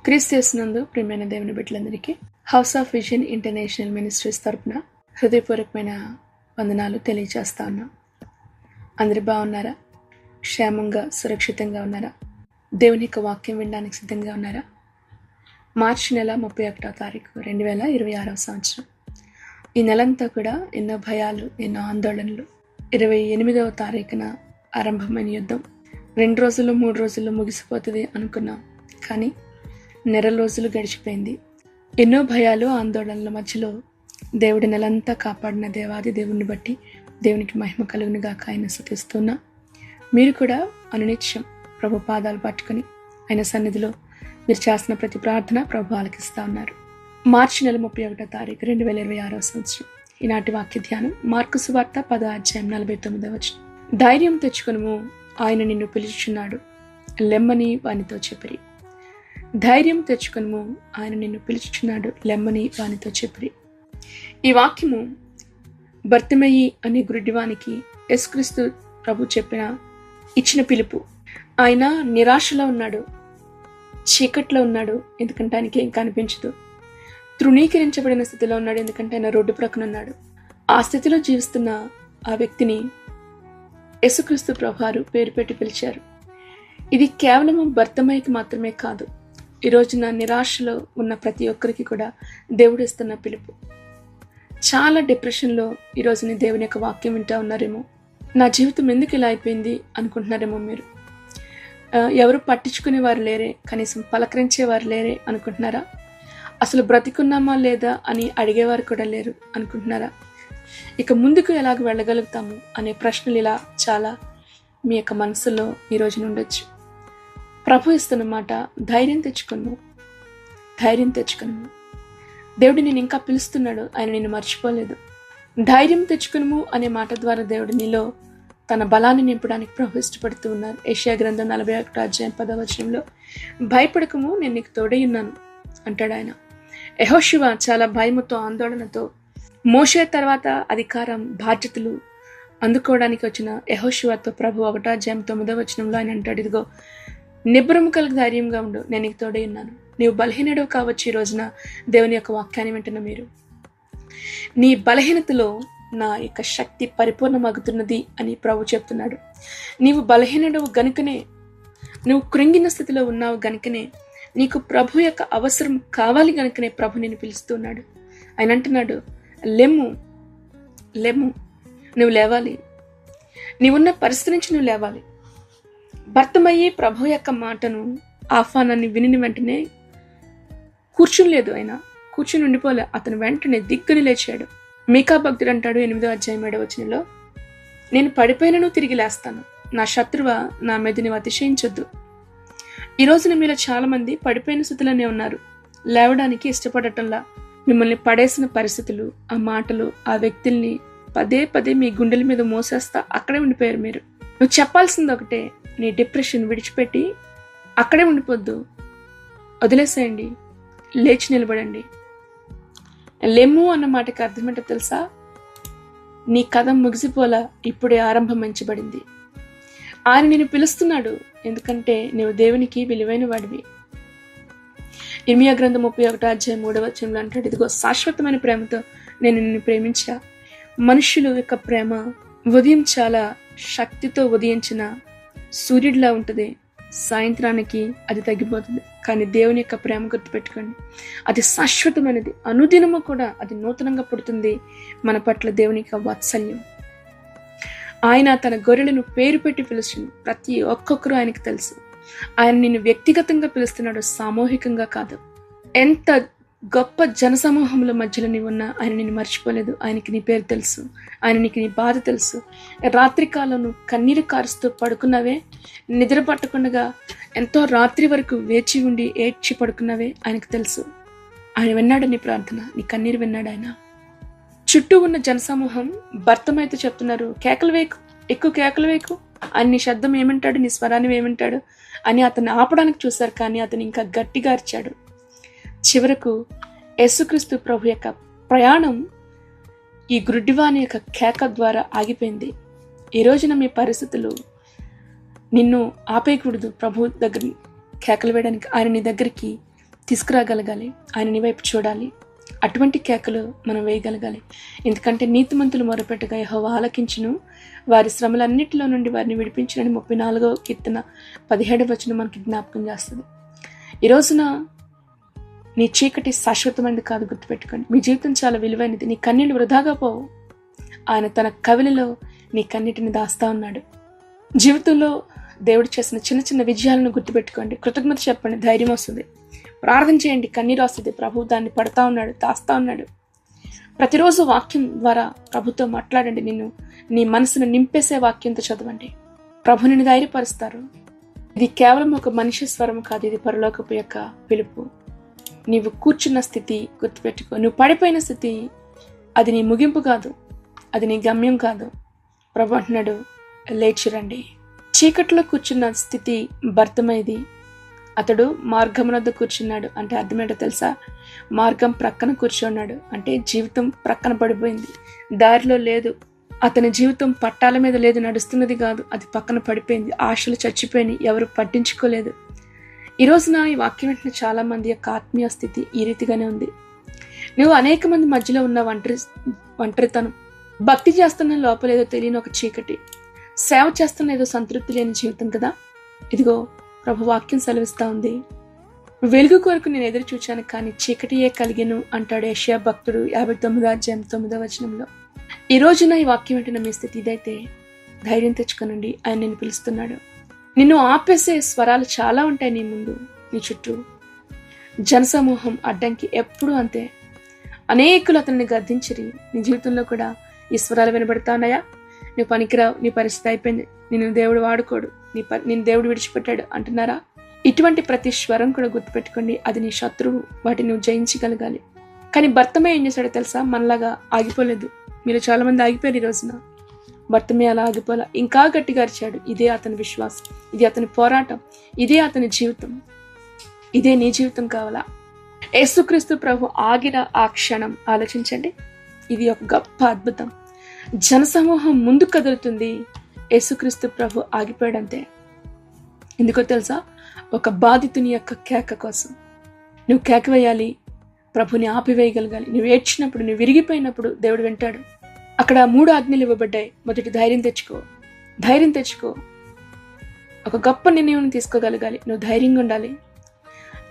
క్రీస్తునందు ప్రియమైన దేవుని బిడ్డలందరికీ house of vision international ministries తరపున హృదయపూర్వకమైన వందనాలు తెలియజేస్తా ఉన్నాం. అందరు బాగున్నారా? క్షేమంగా సురక్షితంగా ఉన్నారా? దేవుని యొక్క వాక్యం వినడానికి సిద్ధంగా ఉన్నారా? మార్చి నెల 31వ తారీఖు 2026 సంవత్సరం. ఈ నెలంతా కూడా ఎన్నో భయాలు, ఎన్నో ఆందోళనలు. 28వ తారీఖున ఆరంభమైన యుద్ధం 2 రోజులు 3 రోజుల్లో ముగిసిపోతుంది అనుకున్నాం. కానీ నెల రోజులు గడిచిపోయింది. ఎన్నో భయాలు, ఆందోళనల మధ్యలో దేవుడి నెలంతా కాపాడిన దేవాది దేవుణ్ణి బట్టి దేవునికి మహిమ కలుగును గాక ఆయన స్తుతిస్తున్నా. మీరు కూడా అనునిత్యం ప్రభు పాదాలు పట్టుకొని ఆయన సన్నిధిలో మీరు చేసిన ప్రతి ప్రార్థన ప్రభు ఆలకిస్తూ ఉన్నారు. మార్చి నెల 31వ తారీఖు 2026 సంవత్సరం. ఈనాటి వాక్య ధ్యానం మార్కు సువార్త 10వ అధ్యాయం 49వ వచనం. ధైర్యం తెచ్చుకొనుము, ఆయన నిన్ను పిలుచుచున్నాడు, లెమ్మని వానితో చెప్పిరి. ధైర్యం తెచ్చుకొనుము, ఆయన నిన్ను పిలుచుచున్నాడు, లెమ్మని వానితో చెప్పిరి. ఈ వాక్యము బర్తిమయి అనే గుడ్డివానికి యేసుక్రీస్తు ప్రభు ఇచ్చిన పిలుపు. ఆయన నిరాశలో ఉన్నాడు, చీకట్లో ఉన్నాడు, ఎందుకంటే ఆయనకి ఏం కనిపించదు. తృణీకరించబడిన స్థితిలో ఉన్నాడు, ఎందుకంటే ఆయన రోడ్డు ప్రక్కన ఉన్నాడు. ఆ స్థితిలో జీవిస్తున్న ఆ వ్యక్తిని యేసుక్రీస్తు ప్రభువారు పేరు పెట్టి పిలిచారు. ఇది కేవలము బర్తిమయికి మాత్రమే కాదు, ఈ రోజున నిరాశలో ఉన్న ప్రతి ఒక్కరికి కూడా దేవుడు ఇస్తున్న పిలుపు. చాలా డిప్రెషన్లో ఈరోజు నేను దేవుని యొక్క వాక్యం వింటా ఉన్నారేమో. నా జీవితం ఎందుకు ఇలా అయిపోయింది అనుకుంటున్నారేమో. మీరు ఎవరు పట్టించుకునేవారు లేరే, కనీసం పలకరించేవారు లేరే అనుకుంటున్నారా? అసలు బ్రతికున్నామా లేదా అని అడిగేవారు కూడా లేరు అనుకుంటున్నారా? ఇక ముందుకు ఎలాగ వెళ్ళగలుగుతాము అనే ప్రశ్నలు ఇలా చాలా మీ యొక్క మనసులో ఈరోజు ఉండొచ్చు. ప్రభు ఇస్తున్న మాట, ధైర్యం తెచ్చుకును, ధైర్యం తెచ్చుకును. దేవుడు నేను ఇంకా పిలుస్తున్నాడు, ఆయన నిన్ను మర్చిపోలేదు. ధైర్యం తెచ్చుకును అనే మాట ద్వారా దేవుడు నీలో తన బలాన్ని నింపడానికి ప్రభు ఇష్టపడుతూ ఉన్నారు. యెషయా గ్రంథం 41వ అధ్యాయం 10వ వచనంలో, భయపడకము, నేను నీకు తోడై ఉన్నాను అంటాడు ఆయన. యెహోషువ చాలా భయముతో, ఆందోళనతో మోషే తర్వాత అధికారం, బాధ్యతలు అందుకోవడానికి వచ్చిన యెహోషువతో ప్రభు 1వ అధ్యాయం 9వ వచనంలో ఆయన అంటాడు, ఇదిగో నిబ్బరము కలిగి ధైర్యంగా ఉండు, నేను నీకు తోడై ఉన్నాను. నీవు బలహీనుడు కావచ్చు. ఈ రోజున దేవుని యొక్క వాక్యాన్ని వింటున్న మీరు, నీ బలహీనతలో నా యొక్క శక్తి పరిపూర్ణమగుతున్నది అని ప్రభు చెప్తున్నాడు. నీవు బలహీనుడు గనుకనే, నువ్వు కృంగిన స్థితిలో ఉన్నావు గనుకనే, నీకు ప్రభు యొక్క అవసరం కావాలి గనుకనే ప్రభు నిన్ను పిలుస్తున్నాడు. ఆయన అంటున్నాడు, లెమ్ము, లెమ్ము, నువ్వు లేవాలి, నీవున్న పరిస్థితి నుంచి నువ్వు లేవాలి. బర్తిమయి ప్రభు యొక్క మాటను, ఆహ్వానాన్ని విని వెంటనే కూర్చునిలేదు. ఆయన కూర్చుని ఉండిపోలే, అతను వెంటనే దిగ్గుని లేచాడు. మీకా భక్తుడు అంటాడు 8వ అధ్యాయం 7వ వచనంలో, నేను పడిపోయినను తిరిగి లేస్తాను, నా శత్రువ నా మీద నువ్వు అతిశయించొద్దు. ఈ రోజున మీలో చాలా మంది పడిపోయిన స్థితిలోనే ఉన్నారు, లేవడానికి ఇష్టపడటంలా. మిమ్మల్ని పడేసిన పరిస్థితులు, ఆ మాటలు, ఆ వ్యక్తుల్ని పదే పదే మీ గుండెల మీద మోసేస్తా అక్కడే ఉండిపోయారు. మీరు నువ్వు చెప్పాల్సింది ఒకటే, నీ డిప్రెషన్ విడిచిపెట్టి అక్కడే ఉండిపోద్దు, వదిలేసేయండి, లేచి నిలబడండి. లెమ్ము అన్న మాటకి అర్థం ఏంటో తెలుసా? నీ కథ ముగిసిపోలా, ఇప్పుడే ఆరంభమించబడింది. ఆయన నిన్ను పిలుస్తున్నాడు, ఎందుకంటే నువ్వు దేవునికి విలువైన వాడివి. ఇర్మియా గ్రంథం 31వ అధ్యాయం 3వ వచనంలో అంటాడు, ఇదిగో శాశ్వతమైన ప్రేమతో నేను నిన్ను ప్రేమించా. మనుషుల యొక్క ప్రేమ ఉదయం చాలా శక్తితో ఉదయించిన సూర్యుడిలా ఉంటుంది, సాయంత్రానికి అది తగ్గిపోతుంది. కానీ దేవుని యొక్క ప్రేమ గుర్తుపెట్టుకోండి, అది శాశ్వతమైనది, అనుదినము కూడా అది నూతనంగా పుడుతుంది. మన పట్ల దేవుని యొక్క వాత్సల్యం. ఆయన తన గొర్రెలను పేరు పెట్టి పిలుస్తుంది. ప్రతి ఒక్కొక్కరు ఆయనకు తెలుసు. ఆయన నిన్ను వ్యక్తిగతంగా పిలుస్తున్నాడు, సామూహికంగా కాదు. ఎంత గొప్ప జనసమూహముల మధ్యలో నీవు ఉన్నా ఆయన నిన్ను మర్చిపోలేదు. ఆయనకి నీ పేరు తెలుసు, ఆయన నీకు నీ బాధ తెలుసు. రాత్రికాలం నువ్వు కన్నీరు కారుస్తూ పడుకున్నావే, నిద్ర పట్టకుండా ఎంతో రాత్రి వరకు వేచి ఉండి ఏడ్చి పడుకున్నావే, ఆయనకు తెలుసు. ఆయన విన్నాడు నీ ప్రార్థన, నీ కన్నీరు విన్నాడు ఆయన. చుట్టూ ఉన్న జనసమూహం బర్తిమయితో చెప్తున్నారు, కేకలు వేయకు, ఎక్కువ కేకలు వేయకు, ఆయన నీ శబ్దం ఏమంటాడు, నీ స్వరాన్ని ఏమంటాడు అని అతన్ని ఆపడానికి చూశారు. కానీ అతను ఇంకా గట్టిగా అరిచాడు. చివరకు యేసుక్రీస్తు ప్రభు యొక్క ప్రయాణం ఈ గుడ్డివాని యొక్క కేక ద్వారా ఆగిపోయింది. ఈ రోజున మీ పరిస్థితులు నిన్ను ఆపేయకూడదు. ప్రభు దగ్గర కేకలు వేయడానికి ఆయన నీ దగ్గరికి తీసుకురాగలగాలి. ఆయన నీ వైపు చూడాలి. అటువంటి కేకలు మనం వేయగలగాలి. ఎందుకంటే నీతిమంతులు మొరపెట్టగా యెహోవా ఆలకించును, వారి శ్రమలన్నిటిలో నుండి వారిని విడిపించునని 34వ కీర్తన 17వ వచనం మనకి జ్ఞాపకం చేస్తుంది. ఈ రోజున నీ చీకటి శాశ్వతమైనది కాదు, గుర్తుపెట్టుకోండి. మీ జీవితం చాలా విలువైనది. నీ కన్నీళ్ళు వృధాగా పోవు. ఆయన తన కవిలలో నీ కన్నిటిని దాస్తా ఉన్నాడు. జీవితంలో దేవుడు చేసిన చిన్న చిన్న విజయాలను గుర్తుపెట్టుకోండి. కృతజ్ఞత చెప్పండి, ధైర్యం వస్తుంది. ప్రార్థన చేయండి, కన్నీరు వస్తుంది. ప్రభు దాన్ని పడతా ఉన్నాడు, దాస్తా ఉన్నాడు. ప్రతిరోజు వాక్యం ద్వారా ప్రభుతో మాట్లాడండి. నీ మనసును నింపేసే వాక్యంతో చదవండి. ప్రభు నిన్ను ధైర్యపరుస్తారు. ఇది కేవలం ఒక మనిషి స్వరం కాదు, ఇది పరలోకపు యొక్క పిలుపు. నీవు కూర్చున్న స్థితి గుర్తుపెట్టుకో. నువ్వు పడిపోయిన స్థితి అది నీ ముగింపు కాదు, అది నీ గమ్యం కాదు. ప్రభు అంటున్నాడు, లేచిరండి. చీకట్లో కూర్చున్న స్థితి భర్తమైది. అతడు మార్గమునొద్ద కూర్చున్నాడు అంటే అర్థమేంటో తెలుసా? మార్గం ప్రక్కన కూర్చున్నాడు అంటే జీవితం ప్రక్కన పడిపోయింది, దారిలో లేదు. అతని జీవితం పట్టాల మీద లేదు, నడుస్తున్నది కాదు, అది పక్కన పడిపోయింది. ఆశలు చచ్చిపోయినాయి, ఎవరు పట్టించుకోలేదు. ఈ రోజున ఈ వాక్యం వెంటనే చాలా మంది యొక్క ఆత్మీయ స్థితి ఈ రీతిగానే ఉంది. నువ్వు అనేక మంది మధ్యలో ఉన్న ఒంటరితనం, భక్తి చేస్తున్న లోపలేదో తెలియని ఒక చీకటి, సేవ చేస్తున్న ఏదో సంతృప్తి లేని జీవితం కదా. ఇదిగో ప్రభు వాక్యం సెలవిస్తా ఉంది, వెలుగు కొరకు నేను ఎదురు చూచాను కానీ చీకటియే కలిగెను అంటాడు యెషయా భక్తుడు 59వ అధ్యాయం 9వ వచనంలో. ఈ రోజున ఈ వాక్యం వెంటనే మీ స్థితి ఇదైతే ధైర్యం తెచ్చుకోనండి. ఆయన నిన్ను పిలుస్తున్నాడు. నిన్ను ఆపేసే స్వరాలు చాలా ఉంటాయి నీ ముందు, నీ చుట్టూ. జనసమూహం అడ్డంకి ఎప్పుడు అంతే. అనేకులు అతన్ని గద్దించిరి. నీ జీవితంలో కూడా ఈ స్వరాలు వినబడతా ఉన్నాయా? నువ్వు పనికిరావు, నీ పరిస్థితి అయిపోయింది, నిన్ను దేవుడు వాడుకోడు, నిన్ను దేవుడు విడిచిపెట్టాడు అంటున్నారా? ఇటువంటి ప్రతి స్వరం కూడా గుర్తుపెట్టుకోండి, అది నీ శత్రువు. వాటిని నువ్వు జయించగలగాలి. కానీ భర్తమే ఏం చేశాడో తెలుసా? మనలాగా ఆగిపోలేదు. మీరు చాలా మంది ఆగిపోయారు. ఈ రోజున భర్తమే అలా ఆగిపోలా, ఇంకా గట్టిగా అరిచాడు. ఇదే అతని విశ్వాసం, ఇది అతని పోరాటం, ఇదే అతని జీవితం. ఇదే నీ జీవితం కావాలా? యేసుక్రీస్తు ప్రభు ఆగిన ఆ క్షణం ఆలోచించండి. ఇది ఒక గొప్ప అద్భుతం. జనసమూహం ముందు కదులుతుంది, యేసుక్రీస్తు ప్రభు ఆగిపోయాడంతే. ఎందుకో తెలుసా? ఒక బాధితుని యొక్క కేక కోసం. నువ్వు కేక వేయాలి, ప్రభుని ఆపివేయగలగాలి. నువ్వు ఏడ్చినప్పుడు, నువ్వు విరిగిపోయినప్పుడు దేవుడు వింటాడు. అక్కడ 3 ఆజ్ఞలు ఇవ్వబడ్డాయి. మొదటి, ధైర్యం తెచ్చుకో. ధైర్యం తెచ్చుకో. ఒక గొప్ప నిర్ణయం తీసుకోగలగాలి. నువ్వు ధైర్యంగా ఉండాలి.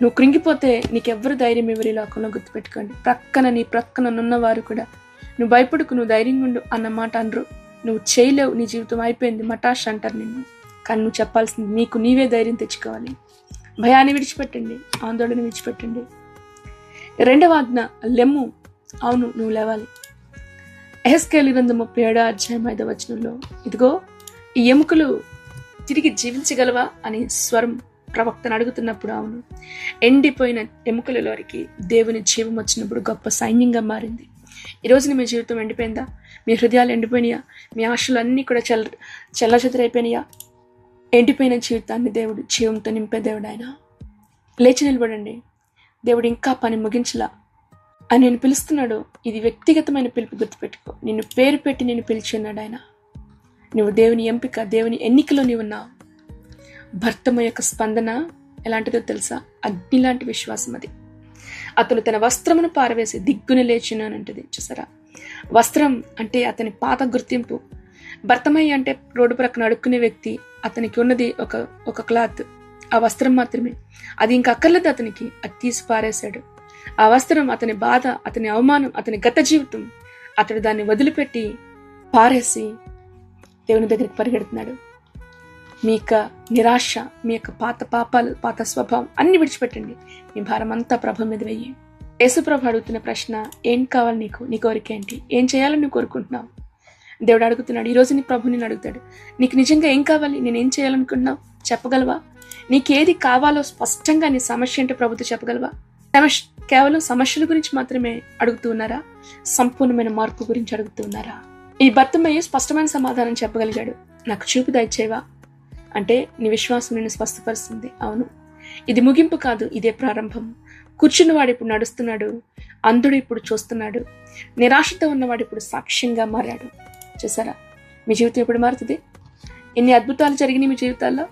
నువ్వు కృంగిపోతే నీకెవ్వరు ధైర్యం ఇవ్వరు ఈ లోకంలో, గుర్తుపెట్టుకోండి. నీ ప్రక్కన ఉన్నవారు కూడా నువ్వు భయపడుకు, నువ్వు ధైర్యంగా ఉండు అన్న మాట అనరు. నువ్వు చేయలేవు, నీ జీవితం అయిపోయింది, మటాష్ అంటారు నిన్ను. కానీ నువ్వు చెప్పాల్సింది నీకు నీవే ధైర్యం తెచ్చుకోవాలి. భయాన్ని విడిచిపెట్టండి, ఆందోళన విడిచిపెట్టండి. 2వ ఆజ్ఞ, లెమ్ము. అవును, నువ్వు లేవాలి. యెహెజ్కేలు గ్రంథం 37వ అధ్యాయం 5వ వచనంలో, ఇదిగో ఈ ఎముకలు తిరిగి జీవించగలవా అని స్వరం ప్రవక్తను అడుగుతున్నప్పుడు, అవును, ఎండిపోయిన ఎముకలలోకి దేవుని జీవం వచ్చినప్పుడు గొప్ప సైన్యంగా మారింది. ఈరోజు మీ జీవితం ఎండిపోయిందా? మీ హృదయాలు ఎండిపోయినాయా? మీ ఆశలు అన్నీ కూడా చెల్లచెదరైపోయినాయా? ఎండిపోయిన జీవితాన్ని దేవుడు జీవంతో నింపే దేవుడు ఆయన. లేచి నిలబడండి. దేవుడు ఇంకా పని ముగించలా అని నేను పిలుస్తున్నాడు. ఇది వ్యక్తిగతమైన పిలుపు, గుర్తుపెట్టుకో. నిన్ను పేరు పెట్టి నిన్ను పిలిచి ఉన్నాడు ఆయన. నువ్వు దేవుని ఎంపిక, దేవుని ఎన్నికలో నీవు ఉన్నావు. భర్తమ యొక్క స్పందన ఎలాంటిదో తెలుసా? అగ్ని లాంటి విశ్వాసం అది. అతను తన వస్త్రమును పారవేసి దిగ్గున లేచినానంటది. చూసారా? వస్త్రం అంటే అతని పాత గుర్తింపు. భర్తమయ్య అంటే రోడ్డు ప్రక్కన అడుక్కునే వ్యక్తి. అతనికి ఉన్నది ఒక క్లాత్, ఆ వస్త్రం మాత్రమే. అది ఇంకా అక్కర్లేదు అతనికి. అది తీసి పారేశాడు. ఆ వస్త్రం అతని బాధ, అతని అవమానం, అతని గత జీవితం. అతడు దాన్ని వదిలిపెట్టి పారేసి దేవుని దగ్గరికి పరిగెడుతున్నాడు. మీ యొక్క నిరాశ, మీ యొక్క పాత పాపాలు, పాత స్వభావం అన్ని విడిచిపెట్టండి. మీ భారం అంతా ప్రభు మీద వెయ్యి. యేసు ప్రభు అడుగుతున్న ప్రశ్న, ఏం కావాలి నీకు? నీ కోరిక ఏంటి? ఏం చేయాలని నువ్వు కోరుకుంటున్నావు? దేవుడు అడుగుతున్నాడు. ఈరోజు నీ ప్రభు నేను అడుగుతాడు, నీకు నిజంగా ఏం కావాలి? నేనేం చేయాలనుకుంటున్నావు? చెప్పగలవా? నీకేది కావాలో స్పష్టంగా నీ సమస్య ఏంటో ప్రభుతో చెప్పగలవా? కేవలం సమస్యల గురించి మాత్రమే అడుగుతూ ఉన్నారా? సంపూర్ణమైన మార్పు గురించి అడుగుతూ ఉన్నారా? ఈ భర్తమయ్య స్పష్టమైన సమాధానం చెప్పగలిగాడు. నాకు చూపు దయచేవా అంటే నీ విశ్వాసం నిన్ను స్వస్థపరుస్తుంది. అవును, ఇది ముగింపు కాదు, ఇదే ప్రారంభం. కూర్చున్నవాడు ఇప్పుడు నడుస్తున్నాడు, అంధుడు ఇప్పుడు చూస్తున్నాడు, నిరాశతో ఉన్నవాడు ఇప్పుడు సాక్ష్యంగా మారాడు. చూసారా? మీ జీవితం ఎప్పుడు మారుతుంది? ఎన్ని అద్భుతాలు జరిగినాయి మీ జీవితాల్లో,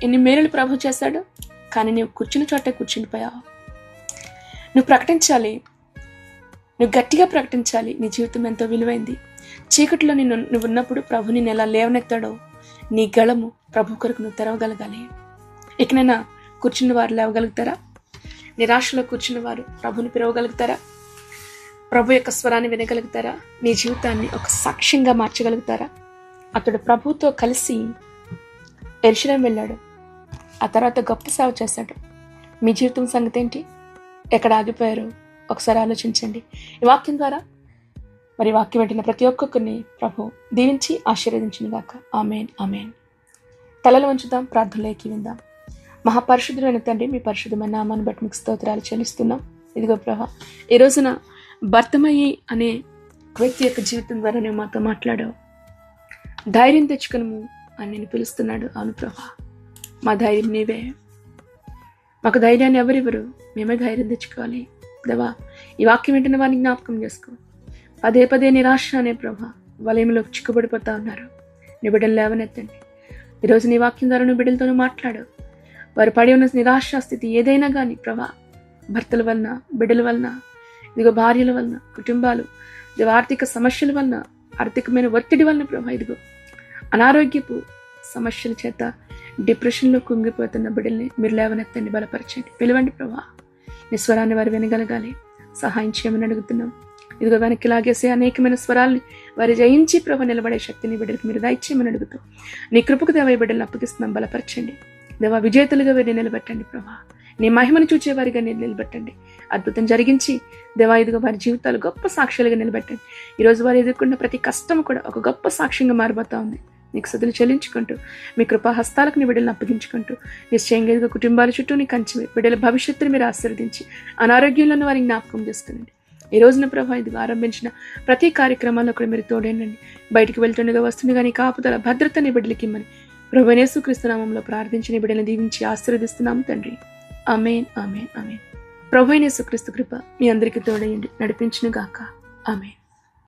ఎన్ని మేలులు ప్రభు చేశాడు. కానీ నీవు కూర్చున్న చోటే కూర్చునిపోయావు. నువ్వు ప్రకటించాలి, నువ్వు గట్టిగా ప్రకటించాలి. నీ జీవితం ఎంతో విలువైంది. చీకటిలో నువ్వు ఉన్నప్పుడు ప్రభు నిన్ను ఎలా లేవనెత్తాడో నీ గళము ప్రభు కొరకు నువ్వు తెరవగలగాలి. ఇకనైనా కూర్చున్న వారు లేవగలుగుతారా? నిరాశలో కూర్చున్న వారు ప్రభుని పిలవగలుగుతారా? ప్రభు యొక్క స్వరాన్ని వినగలుగుతారా? నీ జీవితాన్ని ఒక సాక్ష్యంగా మార్చగలుగుతారా? అతడు ప్రభుతో కలిసి యెరూషలేము వెళ్ళాడు. ఆ తర్వాత గొప్ప సేవ చేశాడు. మీ జీవితం సంగతి ఏంటి? ఎక్కడ ఆగిపోయారు? ఒకసారి ఆలోచించండి. ఈ వాక్యం ద్వారా మరి వాక్యం వెంటనే ప్రతి ఒక్కొక్కరిని ప్రభు దీవించి ఆశీర్వదించును గాక. ఆమేన్, ఆమేన్. తలలు వంచుదాం, ప్రార్థనలోకి విందాం. మహాపరిశుద్ధుడైన తండ్రి, మీ పరిశుద్ధమైన నామాన్ని బట్టి మీకు స్తోత్రాలు చెల్లిస్తున్నాం. ఇదిగో ప్రభా, ఈ రోజున భర్తమయ్యి అనే వ్యక్తి యొక్క జీవితం ద్వారా నువ్వు మాతో మాట్లాడావు. ధైర్యం తెచ్చుకును అని నేను పిలుస్తున్నాడు. అవును ప్రభా, మా ధైర్యం నీవే. మాకు ధైర్యాన్ని ఎవరివ్వరు, మేమే ధైర్యం తెచ్చుకోవాలి. దేవా, ఈ వాక్యం వెంటనే వారిని జ్ఞాపకం చేసుకో. పదే పదే నిరాశ అనే ప్రభా వలయంలోకి చిక్కుబడిపోతా ఉన్నారు. నీ బిడ్డలు లేవనెత్తండి. ఈరోజు నీ వాక్యం ద్వారా నువ్వు బిడ్డలతోనూ మాట్లాడు. వారు పడి ఉన్న నిరాశ స్థితి ఏదైనా కానీ ప్రభా, భర్తల వలన, బిడ్డల వలన, ఇదిగో భార్యల వలన, కుటుంబాలు, ఇదిగో ఆర్థిక సమస్యల వలన, ఆర్థికమైన ఒత్తిడి వలన ప్రభా, ఇదిగో అనారోగ్యపు సమస్యల చేత డిప్రెషన్లో కుంగిపోతున్న బిడ్డల్ని మీరు లేవనెత్తండి, బలపరచండి, పిలవండి ప్రభా. నీ స్వరాన్ని వారు వినగలగాలి. సహాయం చేయమని అడుగుతున్నాం. ఇదిగో వెనక్కి లాగేసే అనేకమైన స్వరాల్ని వారి జయించి ప్రభ నిలబడే శక్తిని బిడ్డలకు మీరు దయచేయమని అడుగుతాం. నీ కృపకు దేవ ఈ బిడ్డలను అప్పగిస్తున్నాం, బలపరచండి దేవా. విజేతలుగా వీరిని నిలబెట్టండి ప్రభా. నీ మహిమను చూచేవారిగా నేను నిలబెట్టండి. అద్భుతం జరిగించి దేవా, ఇదిగో వారి జీవితాలు గొప్ప సాక్ష్యాలుగా నిలబెట్టండి. ఈరోజు వారు ఎదుర్కొన్న ప్రతి కష్టం కూడా ఒక గొప్ప సాక్ష్యంగా మారిపోతా ఉంది. నీకు స్తుతులు చెల్లించుకుంటూ మీ కృపా హస్తాలకు నీ బిడ్డలను అప్పగించుకుంటూ నిశ్చయంగా ఇదిగో కుటుంబాల చుట్టూ నీ కంచి బిడ్డల భవిష్యత్తును మీరు ఆశీర్వదించి అనారోగ్యంలో వారిని జ్ఞాపకం చేసుకునండి. ఈ రోజున ప్రభా, ఇదిగో ఆరంభించిన ప్రతి కార్యక్రమాల్లో కూడా మీరు తోడేనండి. బయటికి వెళ్తుండగా వస్తుండగా నీ కాపుదల భద్రతని బిడ్డలకి ఇమ్మని ప్రభువైన యేసుక్రీస్తు నామములో ప్రార్థించి నీ బిడ్డలను దీవించి ఆశీర్వదిస్తున్నాము తండ్రి. ఆమేన్, ఆమేన్, ఆమేన్. ప్రభువైన యేసుక్రీస్తు కృప మీ అందరికీ తోడయండి, నడిపించును గాక. ఆమేన్.